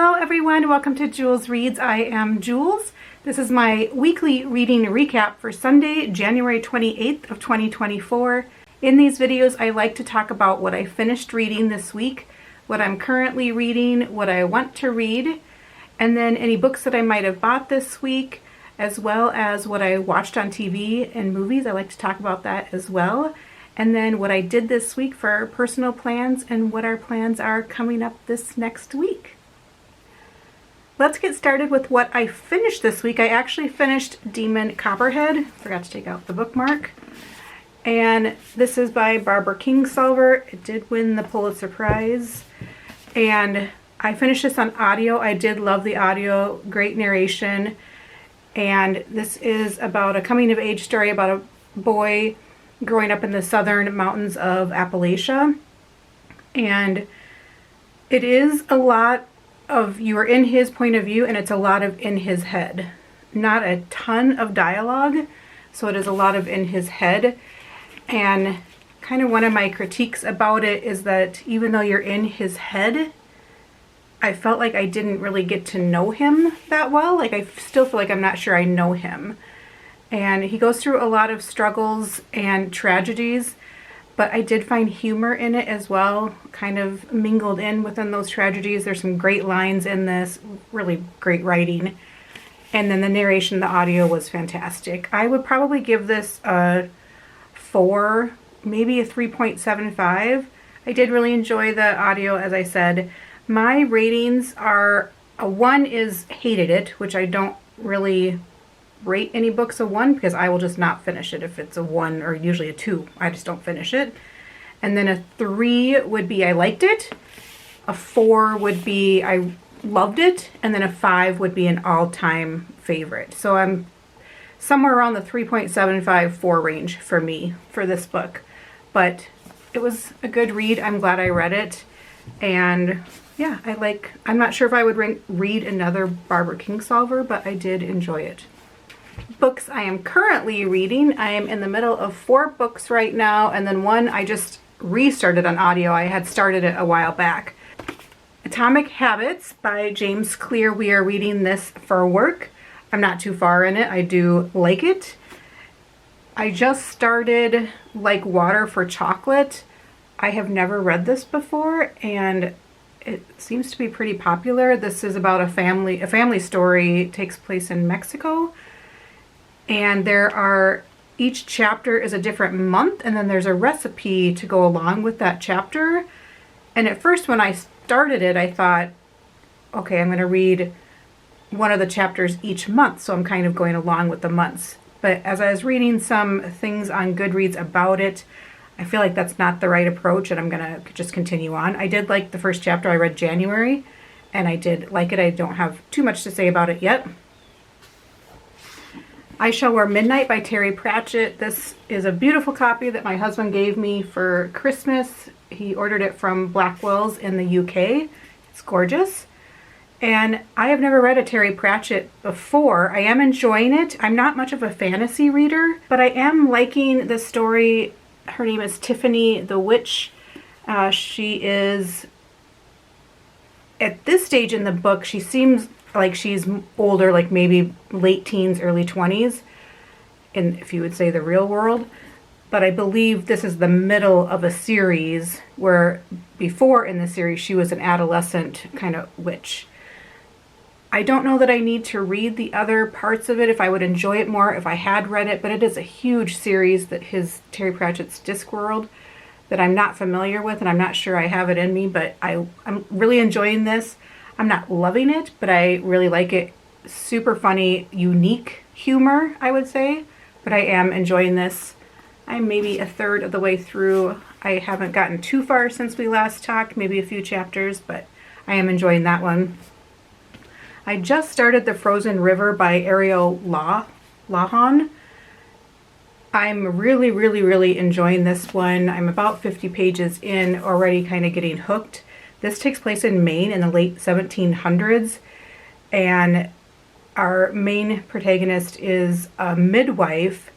Hello everyone, welcome to Jules Reads. I am Jules. This is my weekly reading recap for Sunday, January 28th of 2024. In these videos, I like to talk about what I finished reading this week, what I'm currently reading, what I want to read, and then any books that I might have bought this week, as well as what I watched on TV and movies. I like to talk about that as well. And then what I did this week for personal plans and what our plans are coming up this next week. Let's get started with what I finished this week. I actually finished Demon Copperhead. Forgot to take out the bookmark. And this is by Barbara Kingsolver. It did win the Pulitzer Prize. And I finished this on audio. I did love the audio, great narration. And this is about a coming of age story about a boy growing up in the southern mountains of Appalachia. And it is a lot of, you are in his point of view, and it's a lot of in his head. Not a ton of dialogue, so it is a lot of in his head. And kind of one of my critiques about it is that even though you're in his head, I felt like I didn't really get to know him that well. Like I still feel like I'm not sure I know him. And he goes through a lot of struggles and tragedies, but I did find humor in it as well, kind of mingled in within those tragedies. There's some great lines in this, really great writing. And then the narration, the audio was fantastic. I would probably give this a 4, maybe a 3.75. I did really enjoy the audio, as I said. My ratings are, a 1 is hated it, which I don't really rate any books a 1 because I will just not finish it if it's a 1 or usually a 2. I just don't finish it. And then a 3 would be I liked it. A 4 would be I loved it. And then a 5 would be an all-time favorite. So I'm somewhere around the 3.75, 4 range for me for this book. But it was a good read. I'm glad I read it. And yeah, I'm not sure if I would read another Barbara Kingsolver, but I did enjoy it. Books I am currently reading. I am in the middle of 4 books right now, and then one I just restarted on audio. I had started it a while back. Atomic Habits by James Clear. We are reading this for work. I'm not too far in it. I do like it. I just started Like Water for Chocolate. I have never read this before, and it seems to be pretty popular. This is about a family story. It takes place in Mexico. And each chapter is a different month, and then there's a recipe to go along with that chapter. And at first when I started it, I thought, okay, I'm going to read one of the chapters each month, so I'm kind of going along with the months. But as I was reading some things on Goodreads about it, I feel like that's not the right approach, and I'm going to just continue on. I did like the first chapter. I read January, and I did like it. I don't have too much to say about it yet. I Shall Wear Midnight by Terry Pratchett. This is a beautiful copy that my husband gave me for Christmas. He ordered it from Blackwell's in the UK. It's gorgeous. And I have never read a Terry Pratchett before. I am enjoying it. I'm not much of a fantasy reader, but I am liking the story. Her name is Tiffany the Witch. She is, at this stage in the book, she seems like she's older, like maybe late teens, early 20s, if you would say the real world. But I believe this is the middle of a series where before in the series she was an adolescent kind of witch. I don't know that I need to read the other parts of it, if I would enjoy it more if I had read it, but it is a huge series, that Terry Pratchett's Discworld, that I'm not familiar with, and I'm not sure I have it in me, but I'm really enjoying this. I'm not loving it, but I really like it. Super funny, unique humor, I would say, but I am enjoying this. I'm maybe a third of the way through. I haven't gotten too far since we last talked, maybe a few chapters, but I am enjoying that one. I just started The Frozen River by Ariel Lawhon. I'm really, really, really enjoying this one. I'm about 50 pages in, already kind of getting hooked. This takes place in Maine in the late 1700s, and our main protagonist is a midwife,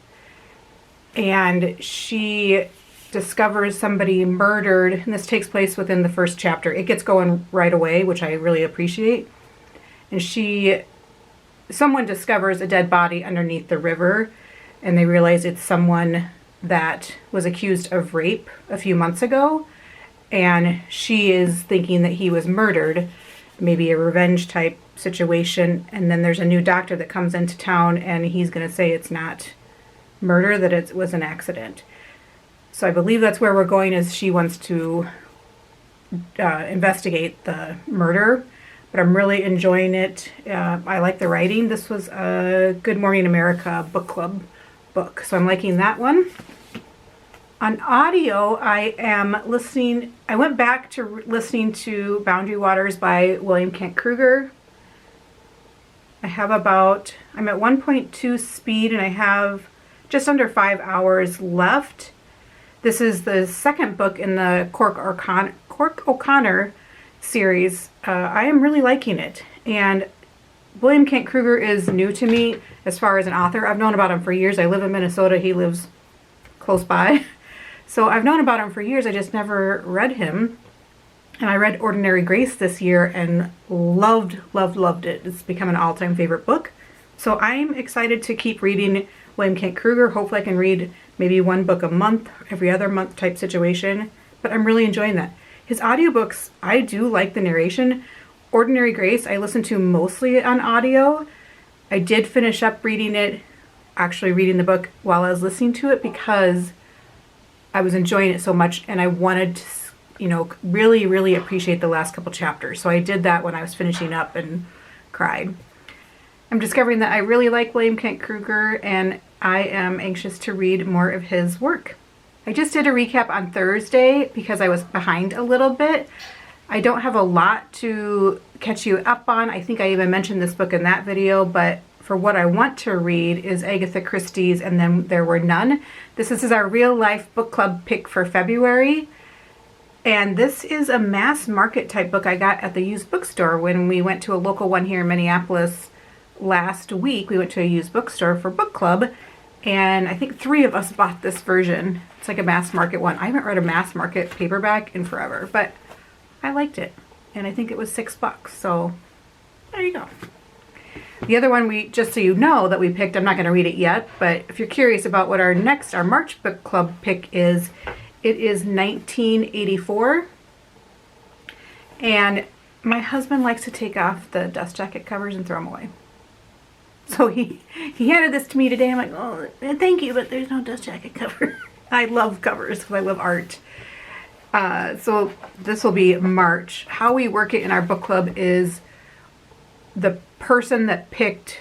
and she discovers somebody murdered, and this takes place within the first chapter. It gets going right away, which I really appreciate. And someone discovers a dead body underneath the river, and they realize it's someone that was accused of rape a few months ago, and she is thinking that he was murdered, maybe a revenge type situation. And then there's a new doctor that comes into town, and he's going to say it's not murder, that it was an accident. So I believe that's where we're going, is she wants to investigate the murder. But I'm really enjoying it. I like the writing. This was a Good Morning America book club book, so I'm liking that one. On audio, I went back to listening to Boundary Waters by William Kent Kruger. I'm at 1.2 speed, and I have just under 5 hours left. This is the second book in the Cork O'Connor series. I am really liking it. And William Kent Kruger is new to me as far as an author. I've known about him for years. I live in Minnesota. He lives close by. So I've known about him for years. I just never read him. And I read Ordinary Grace this year and loved it. It's become an all-time favorite book. So I'm excited to keep reading William Kent Kruger. Hopefully I can read maybe one book a month, every other month type situation. But I'm really enjoying that. His audiobooks, I do like the narration. Ordinary Grace, I listen to mostly on audio. I did finish up reading the book while I was listening to it, because I was enjoying it so much and I wanted to, really, really appreciate the last couple chapters. So I did that when I was finishing up and cried. I'm discovering that I really like William Kent Kruger, and I am anxious to read more of his work. I just did a recap on Thursday because I was behind a little bit. I don't have a lot to catch you up on. I think I even mentioned this book in that video, but for what I want to read is Agatha Christie's And Then There Were None. This is our real life book club pick for February. And this is a mass market type book I got at the used bookstore when we went to a local one here in Minneapolis last week. We went to a used bookstore for book club, and I think 3 of us bought this version. It's like a mass market one. I haven't read a mass market paperback in forever, but I liked it. And I think it was $6. So there you go. The other one, just so you know, that we picked, I'm not going to read it yet, but if you're curious about what our March book club pick is, it is 1984. And my husband likes to take off the dust jacket covers and throw them away. So he handed this to me today. I'm like, oh, thank you, but there's no dust jacket cover. I love covers because I love art. So this will be March. How we work it in our book club is the person that picked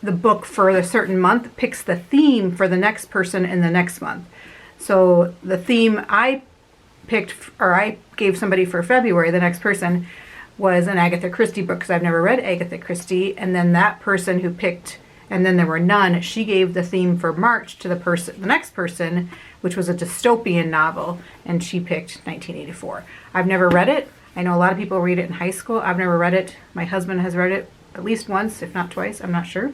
the book for a certain month picks the theme for the next person in the next month. So the theme I picked, or I gave somebody for February, the next person, was an Agatha Christie book, because I've never read Agatha Christie. And then that person who picked And Then There Were None, she gave the theme for March to the next person, which was a dystopian novel, and she picked 1984. I've never read it. I know a lot of people read it in high school. I've never read it. My husband has read it at least once, if not twice. I'm not sure.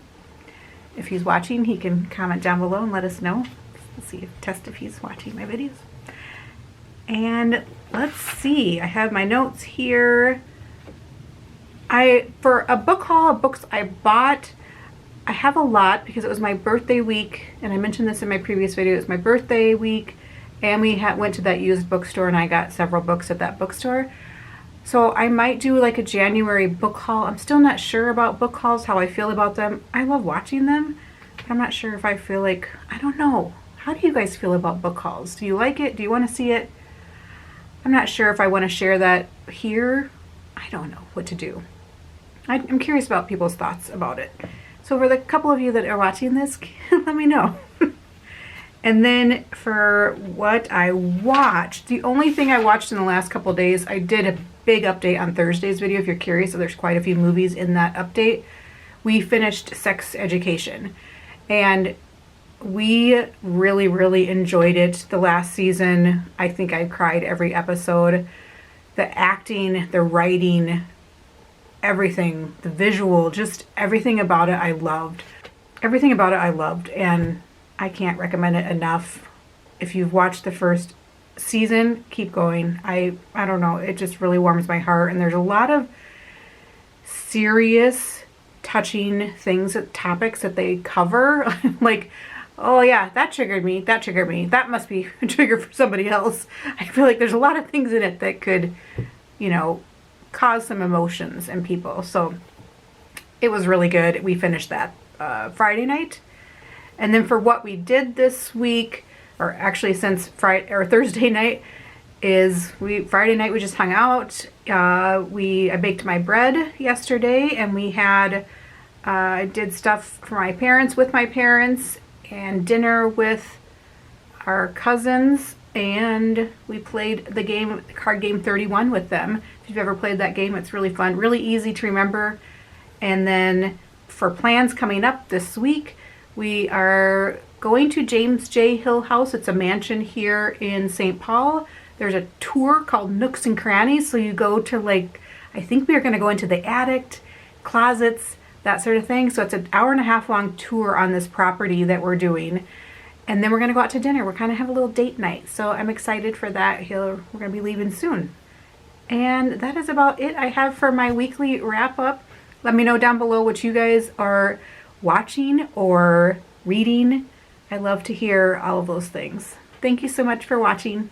If he's watching, he can comment down below and let us know. Let's see, test if he's watching my videos. And let's see, I have my notes here. For a book haul of books I bought, I have a lot because it was my birthday week, and I mentioned this in my previous video. It was my birthday week, and we went to that used bookstore, and I got several books at that bookstore. So I might do like a January book haul. I'm still not sure about book hauls, how I feel about them. I love watching them, but I'm not sure if I feel like, I don't know. How do you guys feel about book hauls? Do you like it? Do you want to see it? I'm not sure if I want to share that here. I don't know what to do. I'm curious about people's thoughts about it. So for the couple of you that are watching this, let me know. And then for what I watched, the only thing I watched in the last couple of days, I did a big update on Thursday's video, if you're curious. So there's quite a few movies in that update. We finished Sex Education, and we really, really enjoyed it. The last season, I think I cried every episode. The acting, the writing, everything, the visual, just everything about it I loved. Everything about it I loved, and I can't recommend it enough. if you've watched the first season, keep going. I don't know, it just really warms my heart, and there's a lot of serious, touching things, topics that they cover. Like, oh yeah, that triggered me, that must be a trigger for somebody else. I feel like there's a lot of things in it that could, you know, cause some emotions in people. So it was really good. We finished that Friday night. And then for what we did this week, or actually since Friday or Thursday night, is Friday night we just hung out. I baked my bread yesterday, and we had I did stuff for my parents with my parents, and dinner with our cousins, and we played the game, card game 31 with them. If you've ever played that game, it's really fun, really easy to remember. And then for plans coming up this week, we are going to James J. Hill House. It's a mansion here in St. Paul. There's a tour called Nooks and Crannies. So you go to, like, I think we are going to go into the attic, closets, that sort of thing. So it's an hour-and-a-half long tour on this property that we're doing. And then we're going to go out to dinner. We're kind of have a little date night. So I'm excited for that. We're going to be leaving soon. And that is about it I have for my weekly wrap-up. Let me know down below what you guys are watching or reading. I love to hear all of those things. Thank you so much for watching.